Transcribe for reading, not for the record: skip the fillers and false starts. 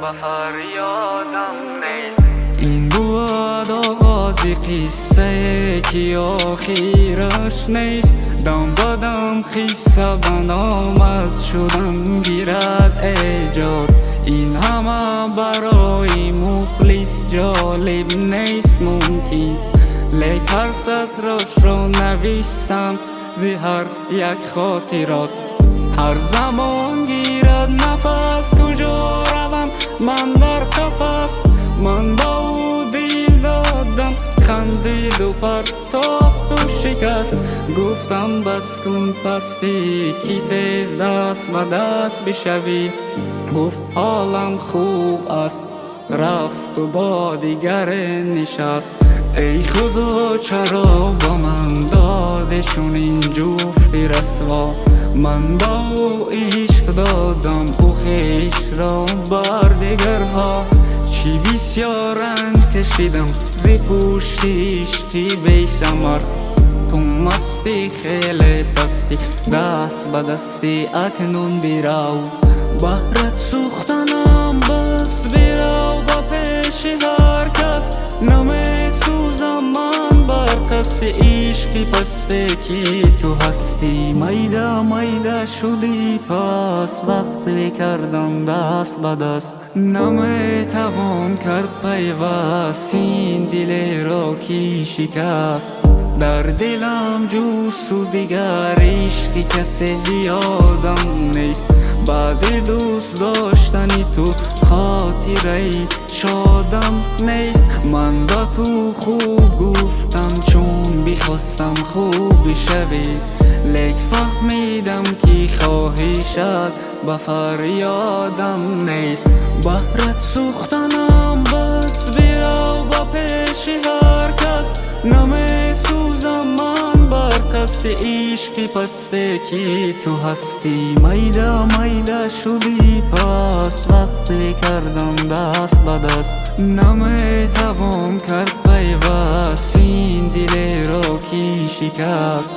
و فریادم نیست. این بود آغازی قصه که آخرش نیست. دم به دم قصه بنامد شدن گیرد ایجاد. این همه برای مخلص جالب نیست ممکن، لیک هر سطرش را نویستم زهر یک خاطرات. هر زمان گیرد نفس کجا روم من در قفس. من با او دل دادم خندید و پرتافت و شکست. گفتم بس کن پستی که تیز دست به دست بشوی. گفت حالم خوب است، رفت و با دیگر نشست. ای خدا چرا با من دادشون این جفتی رسوا. من با او عشق دادم او خویش را بر دیگرها. چی بسیار رنج کشیدم ز پشت عشقی بی ثمر. تو مستی خیلی پستی دست به دستی اکنون بیرو. بهرت سوختنم بس بیرو به پیش هر کس. نمی سوزم من بر قصد عشقی پستی که تو هستی. میده میده شدی پس وقتی کردم دست به دست. نمی توان کرد پیوست این دل را که شکست. در دلم جوست و دیگر عشقی کسی یادم نیست. بعد دوست داشتنی تو خاطره شادم نیست. من با تو خوب گفتم چون بخواستم خوب بشوی. لیک فهمیدم که خواهشت به فریادم نیست. بهرت سوختنم بس بیرو به پیش هر کس. نمی سوزم من بر قصد عشقی پستی که تو هستی. میده میده شدی پس وقتی کردم دست به دست. نمی توان کرد پیوست این دل را که شکست.